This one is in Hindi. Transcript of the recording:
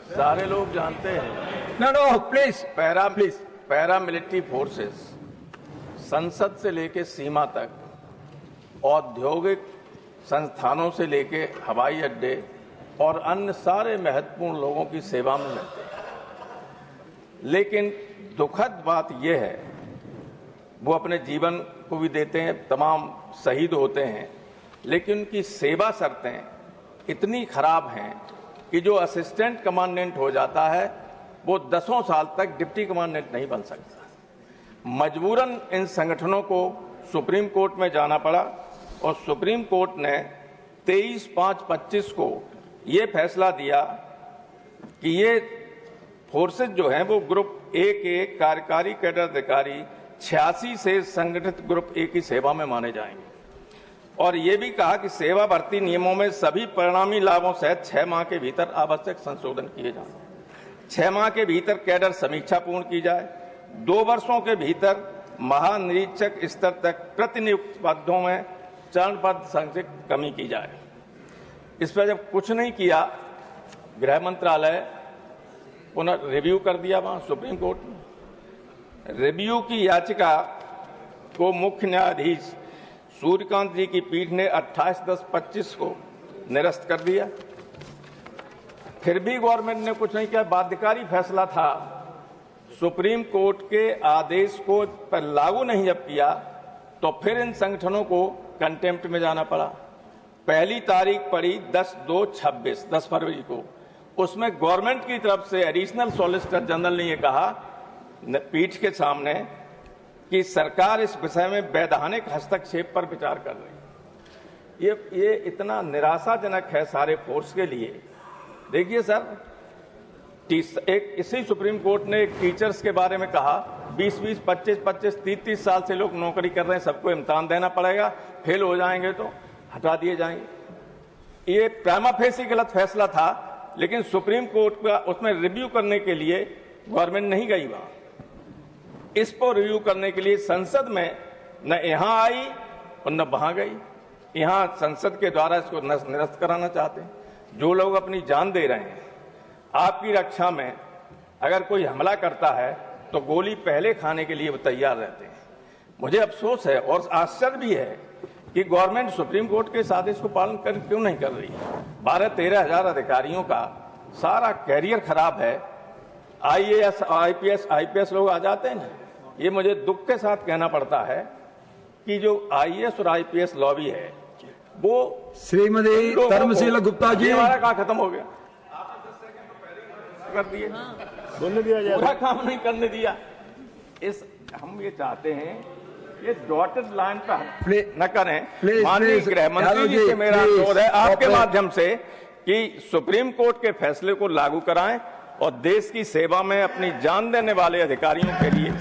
सारे लोग जानते हैं। No, please. Para military forces संसद से लेकर सीमा तक, औद्योगिक संस्थानों से लेकर हवाई अड्डे और अन्य सारे महत्वपूर्ण लोगों की सेवा में रहते हैं। लेकिन दुखद बात यह है, वो अपने जीवन को भी देते हैं, तमाम शहीद होते हैं, लेकिन उनकी सेवा शर्तें इतनी खराब हैं कि जो असिस्टेंट कमांडेंट हो जाता है वो 10 साल तक डिप्टी कमांडेंट नहीं बन सकता। मजबूरन इन संगठनों को सुप्रीम कोर्ट में जाना पड़ा और सुप्रीम कोर्ट ने 23/5/25 को ये फैसला दिया कि ये फोर्सेज जो हैं वो ग्रुप ए के कार्यकारी कैडर अधिकारी 86 से संगठित ग्रुप ए की सेवा में माने जाएंगे। और ये भी कहा कि सेवा भर्ती नियमों में सभी परिणामी लाभों सहित 6 माह के भीतर आवश्यक संशोधन किए जाएं। 6 माह के भीतर कैडर समीक्षा पूर्ण की जाए। 2 वर्षों के भीतर महानिरीक्षक स्तर तक प्रतिनियुक्त पदों में चरणबद्ध संख्या कमी की जाए। इस पर जब कुछ नहीं किया, गृह मंत्रालय पुनर्रिव्यू कर दिया वहां सुप्रीम कोर्ट में। रिव्यू की याचिका को मुख्य न्यायाधीश सूर्यकांत जी की पीठ ने 28/10/25 को निरस्त कर दिया। फिर भी गवर्नमेंट ने कुछ नहीं किया। बाध्यकारी फैसला था, सुप्रीम कोर्ट के आदेश को पर लागू नहीं जब किया तो फिर इन संगठनों को कंटेम्प्ट में जाना पड़ा। पहली तारीख पड़ी 10/2/26, 10 फरवरी को। उसमें गवर्नमेंट की तरफ से एडिशनल सॉलिसिटर जनरल ने यह कहा पीठ के सामने कि सरकार इस विषय में वैधानिक हस्तक्षेप पर विचार कर रही है। ये इतना निराशाजनक है सारे फोर्स के लिए। देखिए सर, एक इसी सुप्रीम कोर्ट ने एक टीचर्स के बारे में कहा 20-20, 25-25, 30-30 साल से लोग नौकरी कर रहे हैं, सबको इम्तिहान देना पड़ेगा, फेल हो जाएंगे तो हटा दिए जाएंगे। ये प्राइमा फेसी गलत फैसला था, लेकिन सुप्रीम कोर्ट का उसमें रिव्यू करने के लिए गवर्नमेंट नहीं गई वहां। इस पर रिव्यू करने के लिए संसद में न यहां आई और न वहां गई। यहां संसद के द्वारा इसको निरस्त कराना चाहते हैं। जो लोग अपनी जान दे रहे हैं आपकी रक्षा में, अगर कोई हमला करता है तो गोली पहले खाने के लिए वो तैयार रहते हैं। मुझे अफसोस है और आश्चर्य भी है कि गवर्नमेंट सुप्रीम कोर्ट के इस आदेश को पालन क्यों नहीं कर रही है। 12-13 हजार अधिकारियों का सारा कैरियर खराब है। IAS, IPS लोग आ जाते हैं ना। ये मुझे दुख के साथ कहना पड़ता है कि जो IAS और IPS लॉबी है वो श्रीमती धर्मशीला गुप्ता जी, हमारा काम खत्म हो गया, कर दिए, बोलने दिया जाए, पूरा काम नहीं करने दिया। हम ये चाहते हैं ये डॉटेड लाइन पर न करें। माननीय गृह मंत्री जी से मेरा अनुरोध है आपके माध्यम से कि सुप्रीम कोर्ट के फैसले को लागू कराएं और देश की सेवा में अपनी जान देने वाले अधिकारियों के लिए